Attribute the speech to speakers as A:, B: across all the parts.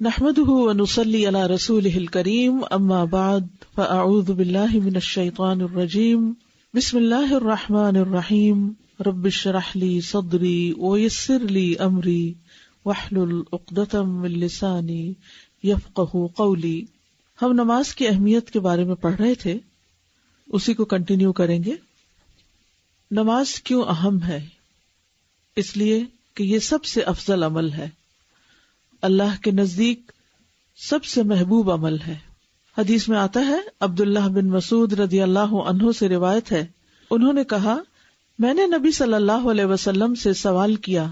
A: نحمده ونصلي على رسوله الكريم اما بعد فاعوذ بالله من الشيطان الرجيم بسم الله الرحمن الرحيم رب اشرح لي صدري ويسر لي امري واحلل عقدة من لساني يفقهوا قولي. ہم نماز کی اہمیت کے بارے میں پڑھ رہے تھے، اسی کو کنٹینیو کریں گے. نماز کیوں اہم ہے؟ اس لیے کہ یہ سب سے افضل عمل ہے، اللہ کے نزدیک سب سے محبوب عمل ہے. حدیث میں آتا ہے، عبداللہ بن مسعود رضی اللہ عنہ سے روایت ہے، انہوں نے کہا، میں نے نبی صلی اللہ علیہ وسلم سے سوال کیا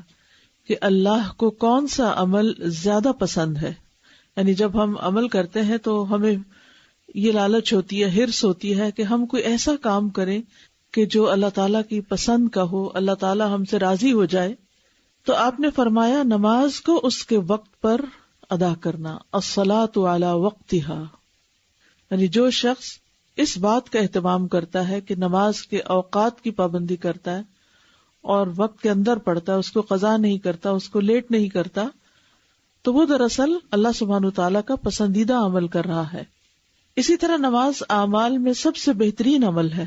A: کہ اللہ کو کون سا عمل زیادہ پسند ہے. یعنی جب ہم عمل کرتے ہیں تو ہمیں یہ لالچ ہوتی ہے، حرص ہوتی ہے کہ ہم کوئی ایسا کام کریں کہ جو اللہ تعالیٰ کی پسند کا ہو، اللہ تعالیٰ ہم سے راضی ہو جائے. تو آپ نے فرمایا نماز کو اس کے وقت پر ادا کرنا، الصلاۃ علی وقتہا. یعنی جو شخص اس بات کا اہتمام کرتا ہے کہ نماز کے اوقات کی پابندی کرتا ہے اور وقت کے اندر پڑھتا ہے، اس کو قضا نہیں کرتا، اس کو لیٹ نہیں کرتا، تو وہ دراصل اللہ سبحانہ وتعالیٰ کا پسندیدہ عمل کر رہا ہے. اسی طرح نماز اعمال میں سب سے بہترین عمل ہے.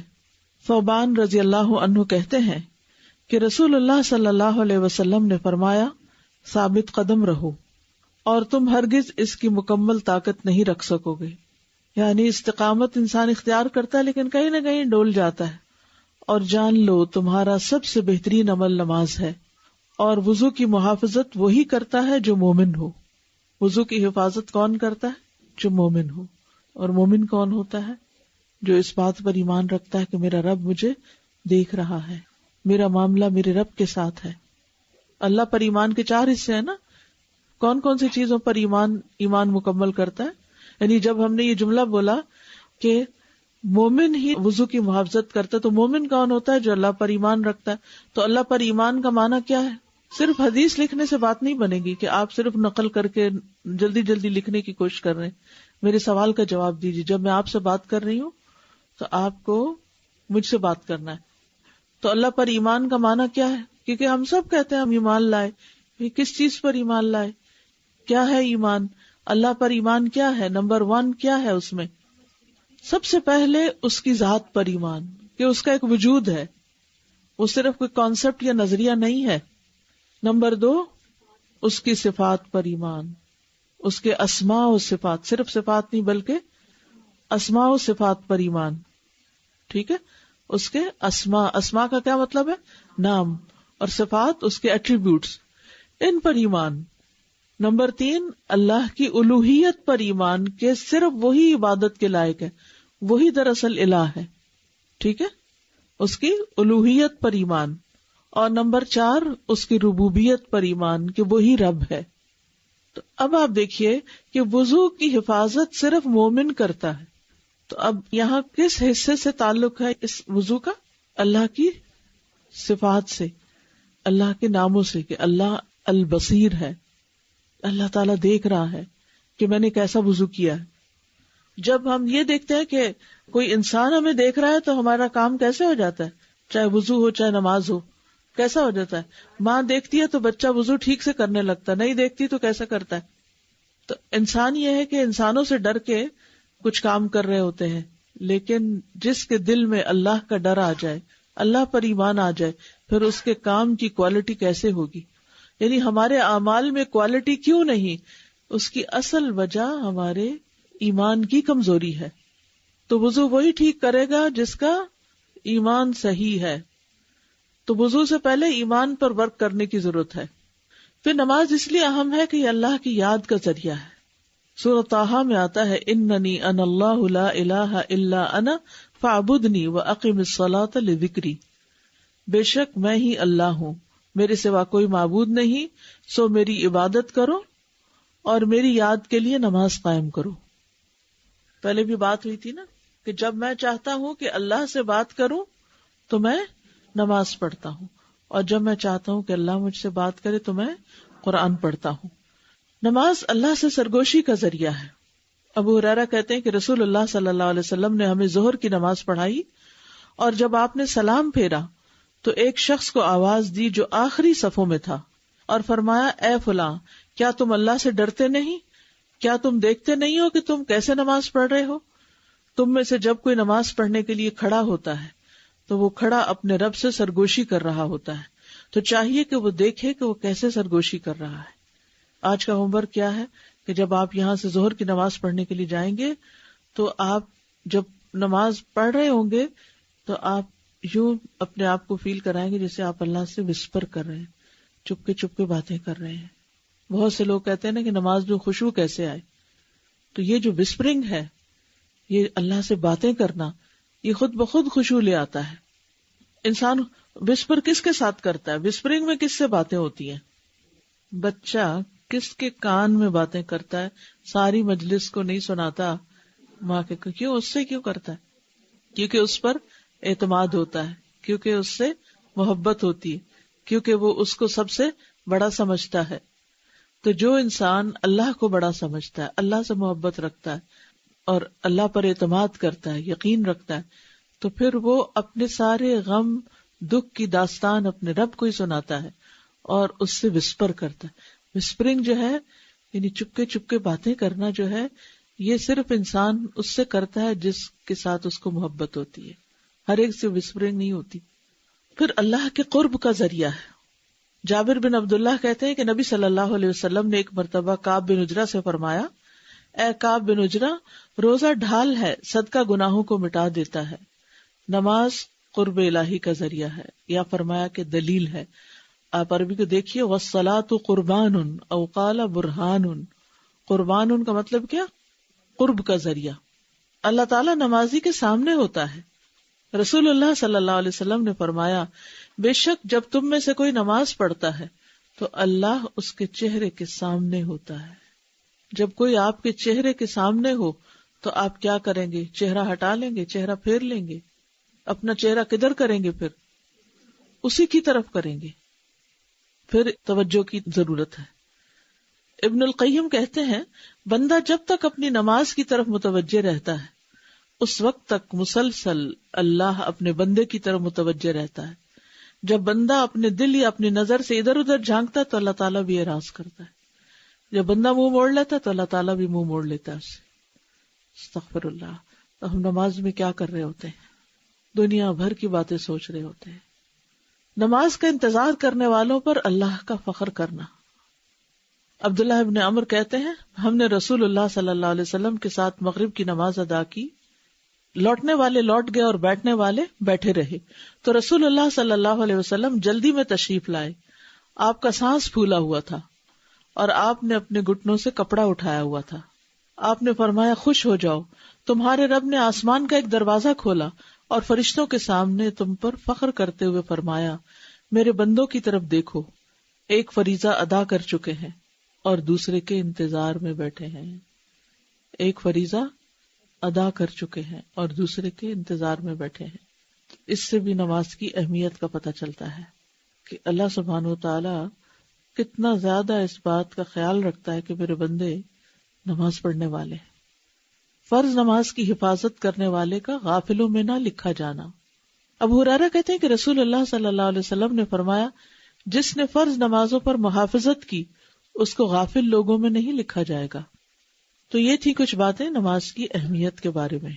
A: ثوبان رضی اللہ عنہ کہتے ہیں کہ رسول اللہ صلی اللہ علیہ وسلم نے فرمایا، ثابت قدم رہو اور تم ہرگز اس کی مکمل طاقت نہیں رکھ سکو گے. یعنی استقامت انسان اختیار کرتا ہے لیکن کہیں نہ کہیں ڈول جاتا ہے. اور جان لو تمہارا سب سے بہترین عمل نماز ہے، اور وضو کی محافظت وہی کرتا ہے جو مومن ہو. وضو کی حفاظت کون کرتا ہے؟ جو مومن ہو. اور مومن کون ہوتا ہے؟ جو اس بات پر ایمان رکھتا ہے کہ میرا رب مجھے دیکھ رہا ہے، میرا معاملہ میرے رب کے ساتھ ہے. اللہ پر ایمان کے 4 حصے ہیں نا. کون کون سی چیزوں پر ایمان مکمل کرتا ہے؟ یعنی جب ہم نے یہ جملہ بولا کہ مومن ہی وضو کی محافظت کرتا ہے، تو مومن کون ہوتا ہے؟ جو اللہ پر ایمان رکھتا ہے. تو اللہ پر ایمان کا معنی کیا ہے؟ صرف حدیث لکھنے سے بات نہیں بنے گی کہ آپ صرف نقل کر کے جلدی جلدی لکھنے کی کوشش کر رہے ہیں. میرے سوال کا جواب دیجیے. جب میں آپ سے بات کر رہی ہوں تو آپ کو مجھ سے بات کرنا ہے. تو اللہ پر ایمان کا معنی کیا ہے؟ کیونکہ ہم سب کہتے ہیں ہم ایمان لائے. یہ کس چیز پر ایمان لائے؟ کیا ہے ایمان؟ اللہ پر ایمان کیا ہے؟ نمبر 1 کیا ہے اس میں؟ سب سے پہلے اس کی ذات پر ایمان، کہ اس کا ایک وجود ہے، وہ صرف کوئی کانسیپٹ یا نظریہ نہیں ہے. نمبر 2 اس کی صفات پر ایمان، اس کے اسماء و صفات، صرف صفات نہیں بلکہ اسماء و صفات پر ایمان. ٹھیک ہے، اس کے اسماء کا کیا مطلب ہے؟ نام. اور صفات اس کے ایٹریبیوٹس، ان پر ایمان. نمبر 3 اللہ کی الوہیت پر ایمان، کہ صرف وہی عبادت کے لائق ہے، وہی دراصل الہ ہے. ٹھیک ہے، اس کی الوہیت پر ایمان. اور نمبر 4 اس کی ربوبیت پر ایمان، کہ وہی رب ہے. تو اب آپ دیکھیے کہ وضو کی حفاظت صرف مومن کرتا ہے. تو اب یہاں کس حصے سے تعلق ہے اس وضو کا؟ اللہ کی صفات سے، اللہ کے ناموں سے، کہ اللہ البصیر ہے، اللہ تعالیٰ دیکھ رہا ہے کہ میں نے کیسا وضو کیا ہے. جب ہم یہ دیکھتے ہیں کہ کوئی انسان ہمیں دیکھ رہا ہے تو ہمارا کام کیسے ہو جاتا ہے؟ چاہے وضو ہو چاہے نماز ہو، کیسا ہو جاتا ہے؟ ماں دیکھتی ہے تو بچہ وضو ٹھیک سے کرنے لگتا ہے، نہیں دیکھتی تو کیسا کرتا ہے؟ تو انسان یہ ہے کہ انسانوں سے ڈر کے کچھ کام کر رہے ہوتے ہیں، لیکن جس کے دل میں اللہ کا ڈر آ جائے، اللہ پر ایمان آ جائے، پھر اس کے کام کی کوالٹی کیسے ہوگی؟ یعنی ہمارے اعمال میں کوالٹی کیوں نہیں؟ اس کی اصل وجہ ہمارے ایمان کی کمزوری ہے. تو وضو وہی ٹھیک کرے گا جس کا ایمان صحیح ہے. تو وضو سے پہلے ایمان پر ورک کرنے کی ضرورت ہے. پھر نماز اس لیے اہم ہے کہ یہ اللہ کی یاد کا ذریعہ ہے. سورۃ طٰہٰ میں آتا ہے، اننی انا اللہ لا الہ الا انا فاعبدنی واقم الصلاۃ لذکری. بے شک میں ہی اللہ ہوں، میرے سوا کوئی معبود نہیں، سو میری عبادت کرو اور میری یاد کے لیے نماز قائم کرو. پہلے بھی بات ہوئی تھی نا کہ جب میں چاہتا ہوں کہ اللہ سے بات کروں تو میں نماز پڑھتا ہوں، اور جب میں چاہتا ہوں کہ اللہ مجھ سے بات کرے تو میں قرآن پڑھتا ہوں. نماز اللہ سے سرگوشی کا ذریعہ ہے. ابو ہریرہ کہتے ہیں کہ رسول اللہ صلی اللہ علیہ وسلم نے ہمیں ظہر کی نماز پڑھائی، اور جب آپ نے سلام پھیرا تو ایک شخص کو آواز دی جو آخری صفوں میں تھا، اور فرمایا، اے فلاں، کیا تم اللہ سے ڈرتے نہیں؟ کیا تم دیکھتے نہیں ہو کہ تم کیسے نماز پڑھ رہے ہو؟ تم میں سے جب کوئی نماز پڑھنے کے لیے کھڑا ہوتا ہے تو وہ کھڑا اپنے رب سے سرگوشی کر رہا ہوتا ہے، تو چاہیے کہ وہ دیکھے کہ وہ کیسے سرگوشی کر رہا ہے۔ آج کا ہوم ورک کیا ہے کہ جب آپ یہاں سے ظہر کی نماز پڑھنے کے لیے جائیں گے تو آپ جب نماز پڑھ رہے ہوں گے تو آپ یوں اپنے آپ کو فیل کرائیں گے جیسے آپ اللہ سے وسپر کر رہے ہیں، چپکے چپکے باتیں کر رہے ہیں۔ بہت سے لوگ کہتے ہیں نا کہ نماز میں خشوع کیسے آئے، تو یہ جو وسپرنگ ہے، یہ اللہ سے باتیں کرنا، یہ خود بخود خشوع لے آتا ہے۔ انسان وسپر کس کے ساتھ کرتا ہے؟ وسپرنگ میں کس سے باتیں ہوتی ہیں؟ بچہ کس کے کان میں باتیں کرتا ہے؟ ساری مجلس کو نہیں سناتا، ماں کے کیوں؟ اس سے کیوں کرتا ہے؟ کیونکہ اس پر اعتماد ہوتا ہے، کیونکہ اس سے محبت ہوتی ہے، کیونکہ وہ اس کو سب سے بڑا سمجھتا ہے۔ تو جو انسان اللہ کو بڑا سمجھتا ہے، اللہ سے محبت رکھتا ہے اور اللہ پر اعتماد کرتا ہے، یقین رکھتا ہے، تو پھر وہ اپنے سارے غم دکھ کی داستان اپنے رب کو ہی سناتا ہے اور اس سے وسپر کرتا ہے۔ وسپرنگ جو ہے یعنی چپکے چپکے باتیں کرنا جو ہے، یہ صرف انسان اس سے کرتا ہے جس کے ساتھ اس کو محبت ہوتی ہے، ہر ایک سے وسپرنگ نہیں ہوتی۔ پھر اللہ کے قرب کا ذریعہ ہے۔ جابر بن عبداللہ کہتے ہیں کہ نبی صلی اللہ علیہ وسلم نے ایک مرتبہ کعب بن عجرہ سے فرمایا، اے کعب بن عجرہ، روزہ ڈھال ہے، صدقہ گناہوں کو مٹا دیتا ہے، نماز قرب الہی کا ذریعہ ہے، یا فرمایا کہ دلیل ہے۔ آپ عربی کو دیکھیے، وَالصَّلَاةُ قُرْبَانٌ او قال برہان۔ قربان کا مطلب کیا؟ قرب کا ذریعہ۔ اللہ تعالیٰ نمازی کے سامنے ہوتا ہے۔ رسول اللہ صلی اللہ علیہ وسلم نے فرمایا، بے شک جب تم میں سے کوئی نماز پڑھتا ہے تو اللہ اس کے چہرے کے سامنے ہوتا ہے۔ جب کوئی آپ کے چہرے کے سامنے ہو تو آپ کیا کریں گے؟ چہرہ ہٹا لیں گے، چہرہ پھیر لیں گے، اپنا چہرہ کدھر کریں گے؟ پھر اسی کی طرف کریں گے۔ پھر توجہ کی ضرورت ہے۔ ابن القیم کہتے ہیں، بندہ جب تک اپنی نماز کی طرف متوجہ رہتا ہے اس وقت تک مسلسل اللہ اپنے بندے کی طرف متوجہ رہتا ہے۔ جب بندہ اپنے دل یا اپنی نظر سے ادھر ادھر جھانکتا ہے تو اللہ تعالیٰ بھی اعراض کرتا ہے۔ جب بندہ منہ موڑ لیتا ہے تو اللہ تعالیٰ بھی منہ موڑ لیتا ہے اس سے۔ استغفر اللہ۔ تو ہم نماز میں کیا کر رہے ہوتے ہیں؟ دنیا بھر کی باتیں سوچ رہے ہوتے ہیں۔ نماز کا انتظار کرنے والوں پر اللہ کا فخر کرنا۔ عبداللہ ابن عمر کہتے ہیں، ہم نے رسول اللہ صلی اللہ علیہ وسلم کے ساتھ مغرب کی نماز ادا کی، لوٹنے والے لوٹ گئے اور بیٹھنے والے بیٹھے رہے، تو رسول اللہ صلی اللہ علیہ وسلم جلدی میں تشریف لائے۔ آپ کا سانس پھولا ہوا تھا اور آپ نے اپنے گھٹنوں سے کپڑا اٹھایا ہوا تھا۔ آپ نے فرمایا، خوش ہو جاؤ، تمہارے رب نے آسمان کا ایک دروازہ کھولا اور فرشتوں کے سامنے تم پر فخر کرتے ہوئے فرمایا، میرے بندوں کی طرف دیکھو، ایک فریضہ ادا کر چکے ہیں اور دوسرے کے انتظار میں بیٹھے ہیں۔ ایک فریضہ ادا کر چکے ہیں اور دوسرے کے انتظار میں بیٹھے ہیں۔ اس سے بھی نماز کی اہمیت کا پتہ چلتا ہے کہ اللہ سبحانہ وتعالی کتنا زیادہ اس بات کا خیال رکھتا ہے کہ میرے بندے نماز پڑھنے والے ہیں۔ فرض نماز کی حفاظت کرنے والے کا غافلوں میں نہ لکھا جانا۔ ابو ہریرہ کہتے ہیں کہ رسول اللہ صلی اللہ علیہ وسلم نے فرمایا، جس نے فرض نمازوں پر محافظت کی اس کو غافل لوگوں میں نہیں لکھا جائے گا۔ تو یہ تھی کچھ باتیں نماز کی اہمیت کے بارے میں۔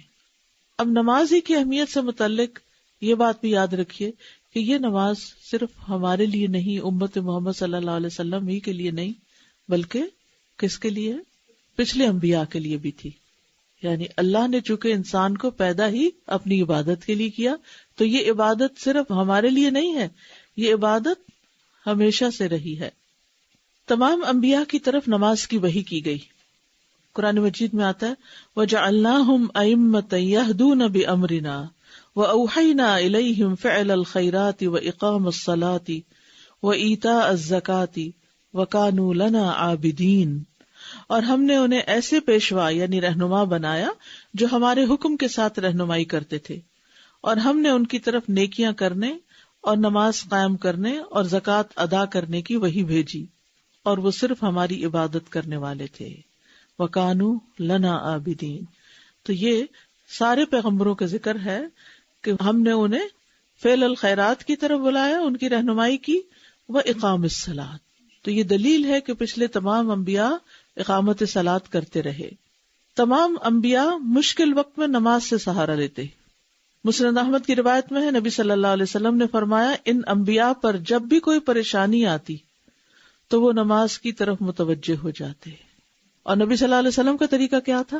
A: اب نماز ہی کی اہمیت سے متعلق یہ بات بھی یاد رکھیے کہ یہ نماز صرف ہمارے لیے نہیں، امت محمد صلی اللہ علیہ وسلم ہی کے لیے نہیں، بلکہ کس کے لیے؟ پچھلے انبیاء کے لیے بھی تھی۔ یعنی اللہ نے چونکہ انسان کو پیدا ہی اپنی عبادت کے لیے کیا، تو یہ عبادت صرف ہمارے لیے نہیں ہے، یہ عبادت ہمیشہ سے رہی ہے۔ تمام انبیاء کی طرف نماز کی وحی کی گئی۔ قرآن مجید میں آتا ہے، وَجَعَلْنَاهُمْ أَئِمَّةً يَهْدُونَ بِأَمْرِنَا وَأَوْحَيْنَا إِلَيْهِمْ فِعْلَ الْخَيْرَاتِ وَإِقَامَ الصَّلَاةِ وَإِيتَاءَ الزَّكَاةِ وَكَانُوا لَنَا عَابِدِينَ۔ اور ہم نے انہیں ایسے پیشوا یعنی رہنما بنایا جو ہمارے حکم کے ساتھ رہنمائی کرتے تھے، اور ہم نے ان کی طرف نیکیاں کرنے اور نماز قائم کرنے اور زکوٰۃ ادا کرنے کی وحی بھیجی، اور وہ صرف ہماری عبادت کرنے والے تھے۔ وَكَانُوا لَنَا عَابِدِينَ۔ تو یہ سارے پیغمبروں کا ذکر ہے کہ ہم نے انہیں فعل الخیرات کی طرف بلایا، ان کی رہنمائی کی، وَإِقَامِ الصَّلَاةِ، تو یہ دلیل ہے کہ پچھلے تمام انبیاء اقامت صلاۃ کرتے رہے. تمام انبیاء مشکل وقت میں نماز سے سہارا لیتے. مسند احمد کی روایت میں ہے نبی صلی اللہ علیہ وسلم نے فرمایا ان انبیاء پر جب بھی کوئی پریشانی آتی تو وہ نماز کی طرف متوجہ ہو جاتے. اور نبی صلی اللہ علیہ وسلم کا طریقہ کیا تھا؟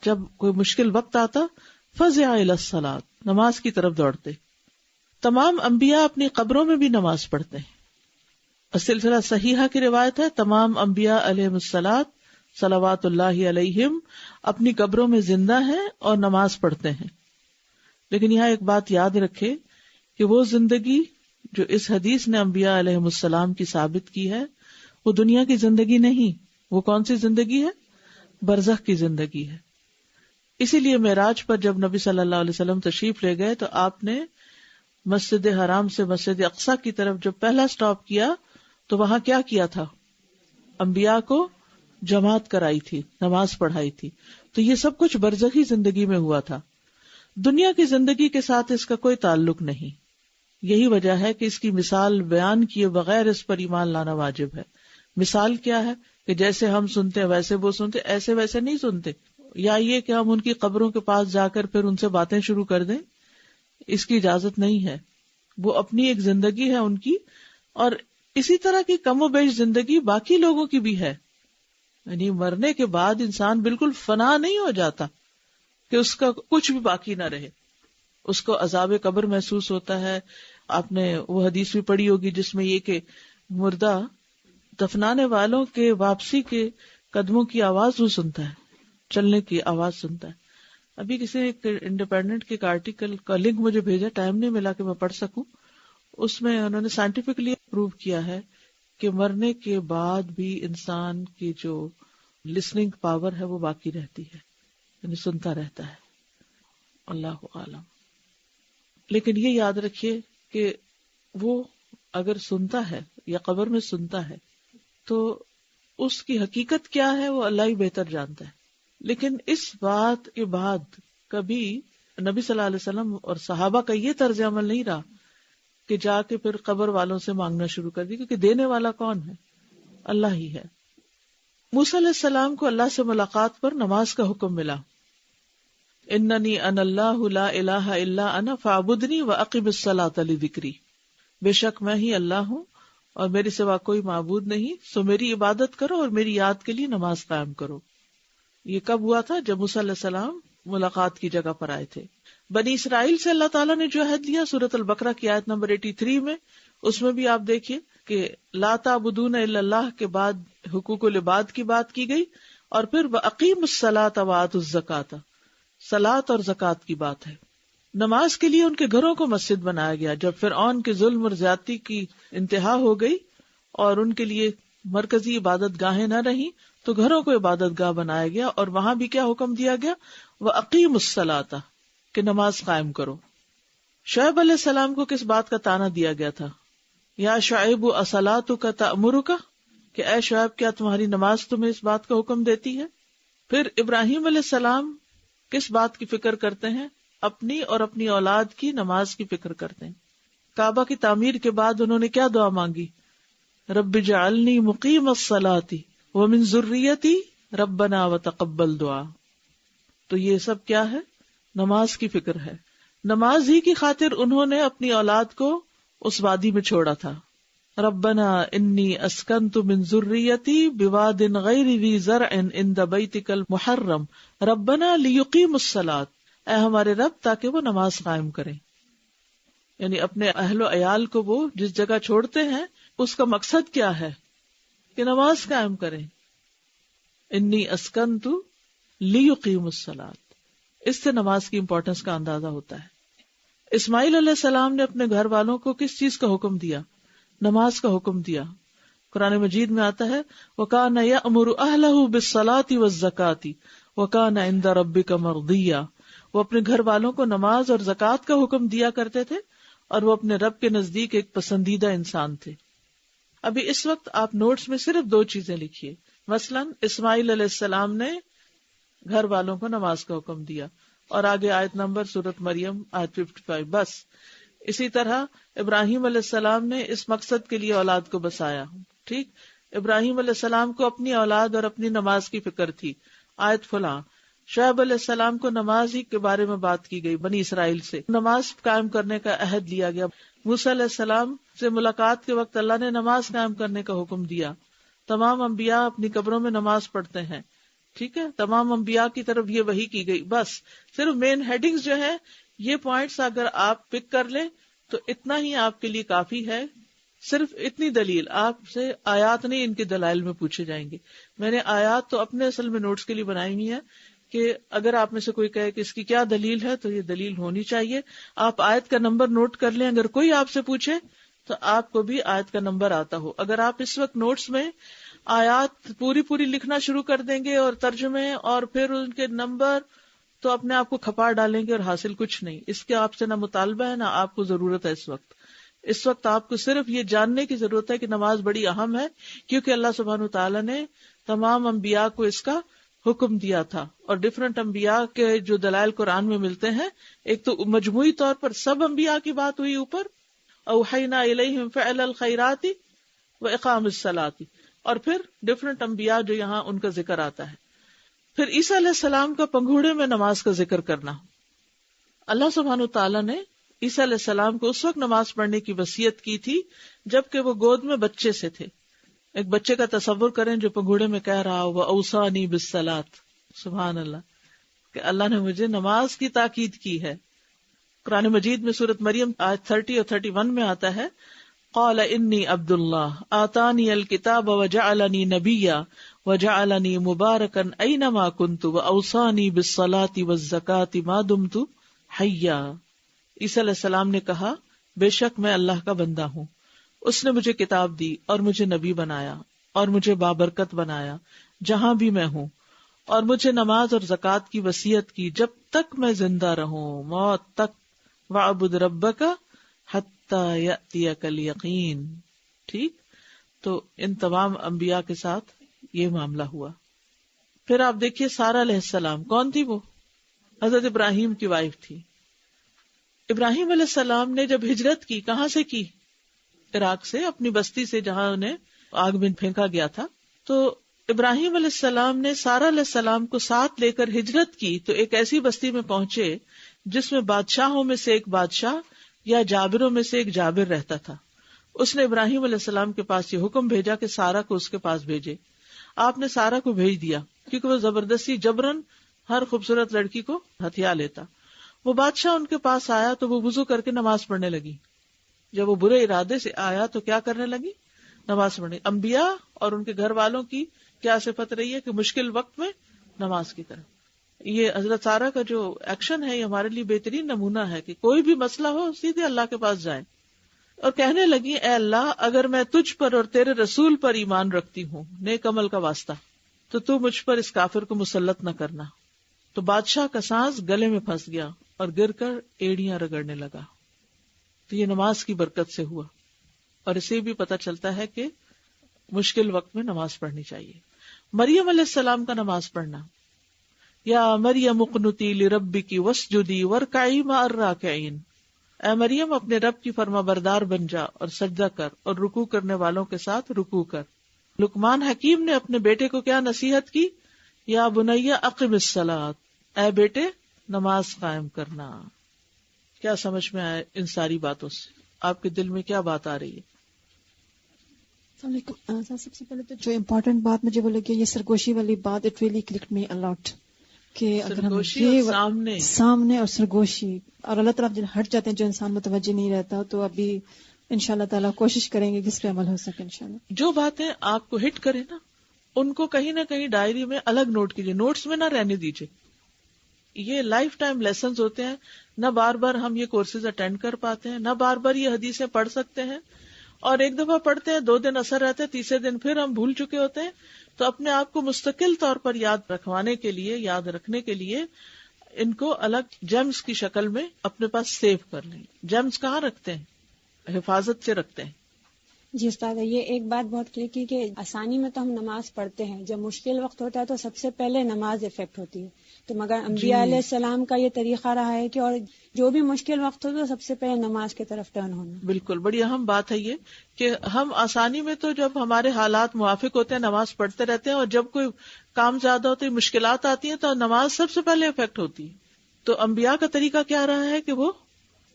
A: جب کوئی مشکل وقت آتا فزع الی الصلاۃ، نماز کی طرف دوڑتے. تمام انبیاء اپنی قبروں میں بھی نماز پڑھتے ہیں. سلسلہ صحیحہ کی روایت ہے تمام انبیاء علیہم الصلاۃ صلوات اللہ علیہم اپنی قبروں میں زندہ ہیں اور نماز پڑھتے ہیں. لیکن یہاں ایک بات یاد رکھے کہ وہ زندگی جو اس حدیث نے انبیاء علیہم السلام کی ثابت کی ہے وہ دنیا کی زندگی نہیں. وہ کون سی زندگی ہے؟ برزخ کی زندگی ہے. اسی لیے معراج پر جب نبی صلی اللہ علیہ وسلم تشریف لے گئے تو آپ نے مسجد حرام سے مسجد اقصیٰ کی طرف جب پہلا سٹاپ کیا تو وہاں کیا کیا تھا؟ انبیاء کو جماعت کرائی تھی، نماز پڑھائی تھی. تو یہ سب کچھ برزخی زندگی میں ہوا تھا، دنیا کی زندگی کے ساتھ اس کا کوئی تعلق نہیں. یہی وجہ ہے کہ اس کی مثال بیان کیے بغیر اس پر ایمان لانا واجب ہے. مثال کیا ہے کہ جیسے ہم سنتے ہیں ویسے وہ سنتے، ایسے ویسے نہیں سنتے. یا یہ کہ ہم ان کی قبروں کے پاس جا کر پھر ان سے باتیں شروع کر دیں، اس کی اجازت نہیں ہے. وہ اپنی ایک زندگی ہے ان کی، اور اسی طرح کی کم و بیش زندگی باقی لوگوں کی بھی ہے. یعنی مرنے کے بعد انسان بالکل فنا نہیں ہو جاتا کہ اس کا کچھ بھی باقی نہ رہے. اس کو عذاب قبر محسوس ہوتا ہے. آپ نے وہ حدیث بھی پڑھی ہوگی جس میں یہ کہ مردہ دفنانے والوں کے واپسی کے قدموں کی آواز وہ سنتا ہے، چلنے کی آواز سنتا ہے. ابھی کسی نے ایک انڈیپینڈنٹ کے آرٹیکل کا لنک مجھے بھیجا، ٹائم نہیں ملا کہ میں پڑھ سکوں. اس میں انہوں نے سائنٹیفکلی پروو کیا ہے کہ مرنے کے بعد بھی انسان کی جو لسننگ پاور ہے وہ باقی رہتی ہے، یعنی سنتا رہتا ہے. اللہ عالم. لیکن یہ یاد رکھیے کہ وہ اگر سنتا ہے یا قبر میں سنتا ہے تو اس کی حقیقت کیا ہے وہ اللہ ہی بہتر جانتا ہے. لیکن اس بات کے بعد کبھی نبی صلی اللہ علیہ وسلم اور صحابہ کا یہ طرز عمل نہیں رہا کہ جا کے پھر قبر والوں سے مانگنا شروع کر دی، کیونکہ دینے والا کون ہے؟ اللہ ہی ہے. موسیٰ علیہ السلام کو اللہ سے ملاقات پر نماز کا حکم ملا. اننی انا اللہ لا الہ الا انا فاعبدنی واقم الصلاۃ لذکری. بے شک میں ہی اللہ ہوں اور میرے سوا کوئی معبود نہیں، سو میری عبادت کرو اور میری یاد کے لیے نماز قائم کرو. یہ کب ہوا تھا؟ جب موسیٰ علیہ السلام ملاقات کی جگہ پر آئے تھے. بنی اسرائیل سے اللہ تعالیٰ نے جو عہد لیا سورۃ البقرہ کی آیت نمبر 83 میں، اس میں بھی آپ دیکھیے کہ لا تعبدون الا اللہ کے بعد حقوق العباد کی بات کی گئی، اور پھر واقیموا الصلاۃ وآتوا الزکاۃ، صلاۃ اور زکوٰۃ کی بات ہے. نماز کے لیے ان کے گھروں کو مسجد بنایا گیا. جب فرعون کے ظلم اور زیادتی کی انتہا ہو گئی اور ان کے لیے مرکزی عبادت گاہیں نہ رہیں تو گھروں کو عبادت گاہ بنایا گیا، اور وہاں بھی کیا حکم دیا گیا؟ وَأَقِيمُوا الصَّلَاةَ، کہ نماز قائم کرو. شعیب علیہ السلام کو کس بات کا طعنہ دیا گیا تھا؟ یا شعیب اصلاتک تأمرک، کہ اے شعیب کیا تمہاری نماز تمہیں اس بات کا حکم دیتی ہے؟ پھر ابراہیم علیہ السلام کس بات کی فکر کرتے ہیں؟ اپنی اور اپنی اولاد کی نماز کی فکر کرتے ہیں. کعبہ کی تعمیر کے بعد انہوں نے کیا دعا مانگی؟ رب اجعلنی مقیم الصلاۃ ومن ذریتی ربنا وتقبل دعا. تو یہ سب کیا ہے؟ نماز کی فکر ہے. نماز ہی کی خاطر انہوں نے اپنی اولاد کو اس وادی میں چھوڑا تھا. ربنا انی اسکنت من ذریتی بواد غیر ذی زرع عند بیتک المحرم ربنا لیقیموا الصلاۃ. اے ہمارے رب تاکہ وہ نماز قائم کریں. یعنی اپنے اہل و عیال کو وہ جس جگہ چھوڑتے ہیں اس کا مقصد کیا ہے؟ کہ نماز قائم کریں. انی اسکنت لیقیموا الصلاۃ. اس سے نماز کی امپورٹنس کا اندازہ ہوتا ہے. اسماعیل علیہ السلام نے اپنے گھر والوں کو کس چیز کا حکم دیا؟ نماز کا حکم دیا. قرآن مجید میں آتا ہے وَكَانَ يَأْمُرُ أَهْلَهُ بِالصَّلَاةِ وَالزَّكَاةِ وَكَانَ عِندَ رَبِّكَ مَرْضِيًّا. وہ اپنے گھر والوں کو نماز اور زکوٰۃ کا حکم دیا کرتے تھے اور وہ اپنے رب کے نزدیک ایک پسندیدہ انسان تھے. ابھی اس وقت آپ نوٹس میں صرف 2 چیزیں لکھیے. مثلا اسماعیل علیہ السلام نے گھر والوں کو نماز کا حکم دیا، اور آگے آیت نمبر سورۃ مریم آیت 55 بس. اسی طرح ابراہیم علیہ السلام نے اس مقصد کے لیے اولاد کو بسایا. ٹھیک. ابراہیم علیہ السلام کو اپنی اولاد اور اپنی نماز کی فکر تھی، آیت فلاں. شعیب علیہ السلام کو نماز ہی کے بارے میں بات کی گئی، بنی اسرائیل سے نماز قائم کرنے کا عہد لیا گیا. موسیٰ علیہ السلام سے ملاقات کے وقت اللہ نے نماز قائم کرنے کا حکم دیا. تمام انبیاء اپنی قبروں میں نماز پڑھتے ہیں. ٹھیک ہے، تمام انبیاء کی طرف یہ وحی کی گئی. بس صرف مین ہیڈنگز جو ہے یہ پوائنٹس اگر آپ پک کر لیں تو اتنا ہی آپ کے لیے کافی ہے. صرف اتنی دلیل، آپ سے آیات نہیں ان کے دلائل میں پوچھے جائیں گے. میں نے آیات تو اپنے اصل میں نوٹس کے لیے بنائی ہوئی ہے کہ اگر آپ میں سے کوئی کہے کہ اس کی کیا دلیل ہے تو یہ دلیل ہونی چاہیے. آپ آیت کا نمبر نوٹ کر لیں، اگر کوئی آپ سے پوچھے تو آپ کو بھی آیت کا نمبر آتا ہو. اگر آپ اس وقت نوٹس میں آیات پوری لکھنا شروع کر دیں گے اور ترجمے اور پھر ان کے نمبر، تو اپنے آپ کو کھپا ڈالیں گے اور حاصل کچھ نہیں. اس کے آپ سے نہ مطالبہ ہے نہ آپ کو ضرورت ہے. اس وقت آپ کو صرف یہ جاننے کی ضرورت ہے کہ نماز بڑی اہم ہے، کیونکہ اللہ سبحانہ وتعالیٰ نے تمام انبیاء کو اس کا حکم دیا تھا. اور ڈفرنٹ انبیاء کے جو دلائل قرآن میں ملتے ہیں، ایک تو مجموعی طور پر سب انبیاء کی بات ہوئی اوپر، اوحینا الیہم فعل الخیرات واقام الصلاۃ، اور پھر ڈفرنٹ انبیاء جو یہاں ان کا ذکر آتا ہے. پھر عیسیٰ علیہ السلام کا پنگھوڑے میں نماز کا ذکر کرنا. اللہ سبحانہ وتعالیٰ نے عیسیٰ علیہ السلام کو اس وقت نماز پڑھنے کی وصیت کی تھی جبکہ وہ گود میں بچے سے تھے. ایک بچے کا تصور کریں جو پنگھوڑے میں کہہ رہا ہو وَأَوْصَانِي بِالصَّلَاةِ، سبحان اللہ، کہ اللہ نے مجھے نماز کی تاکید کی ہے. قرآن مجید میں سورۃ مریم آیت 30 اور 31 میں آتا ہے قال انی عبد اللہ آتانی الکتاب وجعلنی نبیا وجعلنی مبارکا اینما کنت واوصانی بالصلاة والزکاة ما دمت حیا. عیسیٰ علیہ السلام نے کہا بے شک میں اللہ کا بندہ ہوں، اس نے مجھے کتاب دی اور مجھے نبی بنایا اور مجھے بابرکت بنایا جہاں بھی میں ہوں، اور مجھے نماز اور زکوٰۃ کی وصیت کی جب تک میں زندہ رہوں، موت تک. وَاعْبُدْ رَبَّكَ حَتَّى يَأْتِيَكَ الْيَقِينُ. ٹھیک، تو ان تمام انبیاء کے ساتھ یہ معاملہ ہوا. پھر آپ دیکھیے سارہ علیہ السلام کون تھی؟ وہ حضرت ابراہیم کی وائف تھی. ابراہیم علیہ السلام نے جب ہجرت کی، کہاں سے کی؟ عراق سے، اپنی بستی سے جہاں انہیں آگ میں پھینکا گیا تھا. تو ابراہیم علیہ السلام نے سارہ علیہ السلام کو ساتھ لے کر ہجرت کی تو ایک ایسی بستی میں پہنچے جس میں بادشاہوں میں سے ایک بادشاہ یا جابروں میں سے ایک جابر رہتا تھا. اس نے ابراہیم علیہ السلام کے پاس یہ حکم بھیجا کہ سارہ کو اس کے پاس بھیجے. آپ نے سارہ کو بھیج دیا کیونکہ وہ زبردستی جبرن ہر خوبصورت لڑکی کو ہتھیا لیتا. وہ بادشاہ ان کے پاس آیا تو وہ وضو کر کے نماز پڑھنے لگی. جب وہ برے ارادے سے آیا تو کیا کرنے لگی؟ نماز پڑھنے. انبیاء اور ان کے گھر والوں کی کیا صفت رہی ہے کہ مشکل وقت میں نماز کی طرف. یہ حضرت سارہ کا جو ایکشن ہے یہ ہمارے لیے بہترین نمونہ ہے کہ کوئی بھی مسئلہ ہو سیدھے اللہ کے پاس جائیں. اور کہنے لگی اے اللہ اگر میں تجھ پر اور تیرے رسول پر ایمان رکھتی ہوں نیک عمل کا واسطہ تو مجھ پر اس کافر کو مسلط نہ کرنا. تو بادشاہ کا سانس گلے میں پھنس گیا اور گر کر ایڑیاں رگڑنے لگا. تو یہ نماز کی برکت سے ہوا. اور اسے بھی پتہ چلتا ہے کہ مشکل وقت میں نماز پڑھنی چاہیے. مریم علیہ السلام کا نماز پڑھنا، یا مریم اقنتی لربکی واسجدی وارکعی مع الراکعین، اے مریم اپنے رب کی فرما بردار بن جا اور سجدہ کر اور رکوع کرنے والوں کے ساتھ رکوع کر. لقمان حکیم نے اپنے بیٹے کو کیا نصیحت کی؟ یا بنی اقم الصلاۃ، اے بیٹے نماز قائم کرنا. کیا سمجھ میں آئے ان ساری باتوں سے؟ آپ کے دل میں کیا بات آ رہی ہے؟
B: السلام علیکم. سب سے پہلے تو جو امپورٹنٹ بات مجھے وہ لگی یہ سرگوشی والی بات، it really clicked me a lot کہ اگر ہم یہ سامنے اور سرگوشی اور اللہ تعالیٰ جن ہٹ جاتے ہیں جو انسان متوجہ نہیں رہتا، تو ابھی انشاءاللہ تعالیٰ کوشش کریں گے کس پہ عمل ہو سکے انشاءاللہ. جو
A: باتیں آپ کو ہٹ کرے نا ان کو کہیں نہ کہیں ڈائری میں الگ نوٹ کیجیے، نوٹس میں نہ رہنے دیجیے. یہ لائف ٹائم لیسنز ہوتے ہیں، نہ بار بار ہم یہ کورسز اٹینڈ کر پاتے ہیں، نہ بار بار یہ حدیثیں پڑھ سکتے ہیں. اور ایک دفعہ پڑھتے ہیں 2 دن اثر رہتے ہیں، تیسرے دن پھر ہم بھول چکے ہوتے ہیں. تو اپنے آپ کو مستقل طور پر یاد رکھوانے کے لیے، یاد رکھنے کے لیے ان کو الگ جیمز کی شکل میں اپنے پاس سیو کر لیں. جیمز کہاں رکھتے ہیں؟ حفاظت سے رکھتے ہیں.
C: جی استاد، یہ ایک بات بہت کلیئر کی کہ آسانی میں تو ہم نماز پڑھتے ہیں، جب مشکل وقت ہوتا ہے تو سب سے پہلے نماز افیکٹ ہوتی ہے. تو مگر انبیاء علیہ السلام کا یہ طریقہ رہا ہے کہ اور جو بھی مشکل وقت ہو تو سب سے پہلے نماز کی طرف ٹرن ہونا.
A: بالکل، بڑی اہم بات ہے یہ کہ ہم آسانی میں تو جب ہمارے حالات موافق ہوتے ہیں نماز پڑھتے رہتے ہیں، اور جب کوئی کام زیادہ ہوتے ہیں، مشکلات آتی ہیں تو نماز سب سے پہلے افیکٹ ہوتی ہے. تو انبیاء کا طریقہ کیا رہا ہے کہ وہ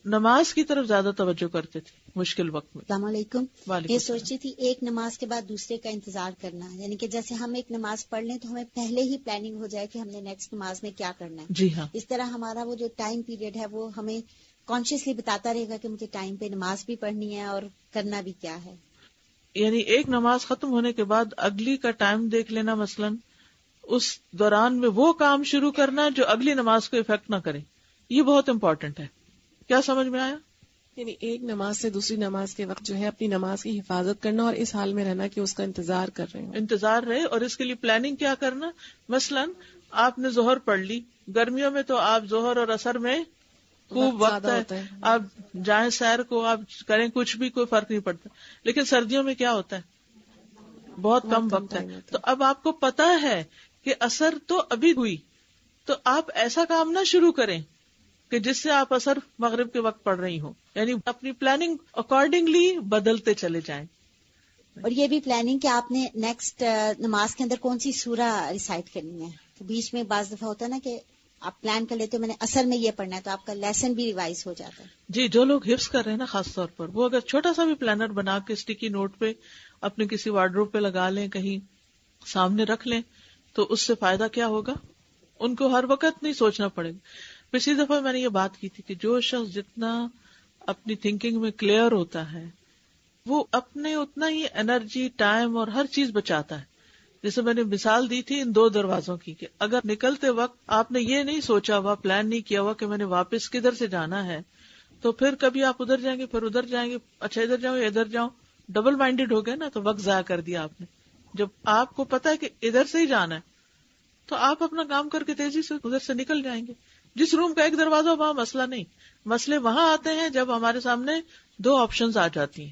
A: نماز کی طرف زیادہ توجہ کرتے تھے مشکل وقت میں.
D: السلام علیکم. یہ سوچتی تھی ایک نماز کے بعد دوسرے کا انتظار کرنا، یعنی کہ جیسے ہم ایک نماز پڑھ لیں تو ہمیں پہلے ہی پلاننگ ہو جائے کہ ہم نے نیکسٹ نماز میں کیا کرنا ہے.
A: جی ہاں،
D: اس طرح ہمارا وہ جو ٹائم پیریڈ ہے وہ ہمیں کانشیسلی بتاتا رہے گا کہ مجھے ٹائم پہ نماز بھی پڑھنی ہے اور کرنا بھی کیا ہے.
A: یعنی ایک نماز ختم ہونے کے بعد اگلی کا ٹائم دیکھ لینا، مثلاً اس دوران میں وہ کام شروع کرنا جو اگلی نماز کو افیکٹ نہ کرے، یہ بہت امپورٹنٹ ہے. کیا سمجھ میں آیا؟
E: یعنی ایک نماز سے دوسری نماز کے وقت جو ہے اپنی نماز کی حفاظت کرنا اور اس حال میں رہنا کہ اس کا انتظار کر رہے ہیں،
A: انتظار رہے. اور اس کے لیے پلاننگ کیا کرنا، مثلاً آپ نے ظہر پڑھ لی، گرمیوں میں تو آپ ظہر اور عصر میں خوب وقت ہے، آپ جائیں سیر کو، آپ کریں کچھ بھی، کوئی فرق نہیں پڑتا. لیکن سردیوں میں کیا ہوتا ہے، بہت کم وقت ہے. تو اب آپ کو پتا ہے کہ عصر تو ابھی ہوئی، تو آپ ایسا کام نہ شروع کریں کہ جس سے آپ عصر مغرب کے وقت پڑھ رہی ہوں. یعنی اپنی پلاننگ اکارڈنگلی بدلتے چلے جائیں.
D: اور یہ بھی پلاننگ کہ آپ نے نیکسٹ نماز کے اندر کون سی سورہ ریسائٹ کرنی ہے. تو بیچ میں بعض دفعہ ہوتا ہے نا کہ آپ پلان کر لیتے ہو میں نے اصل میں یہ پڑھنا ہے، تو آپ کا لیسن بھی ریوائز ہو جاتا ہے.
A: جی، جو لوگ حفظ کر رہے ہیں نا خاص طور پر، وہ اگر چھوٹا سا بھی پلانر بنا کے اسٹیکی نوٹ پہ اپنے کسی وارڈروب پہ لگا لیں، کہیں سامنے رکھ لیں، تو اس سے فائدہ کیا ہوگا، ان کو ہر وقت نہیں سوچنا پڑے گا. پچھلی دفعہ میں نے یہ بات کی تھی کہ جو شخص جتنا اپنی تھنکنگ میں کلیئر ہوتا ہے وہ اپنے اتنا ہی انرجی، ٹائم اور ہر چیز بچاتا ہے. جیسے میں نے مثال دی تھی ان 2 دروازوں کی، کہ اگر نکلتے وقت آپ نے یہ نہیں سوچا ہوا، پلان نہیں کیا ہوا کہ میں نے واپس کدھر سے جانا ہے، تو پھر کبھی آپ ادھر جائیں گے، پھر ادھر جائیں گے، اچھا ادھر جاؤں یا ادھر جاؤں، ڈبل مائنڈیڈ ہو گئے نا، تو وقت ضائع کر دیا آپ نے. جب آپ کو پتا ہے کہ ادھر سے ہی جانا ہے تو آپ اپنا کام کر کے تیزی سے ادھر سے نکل جائیں گے. جس روم کا ایک دروازہ وہاں مسئلہ نہیں، مسئلے وہاں آتے ہیں جب ہمارے سامنے 2 آپشنز آ جاتی ہیں.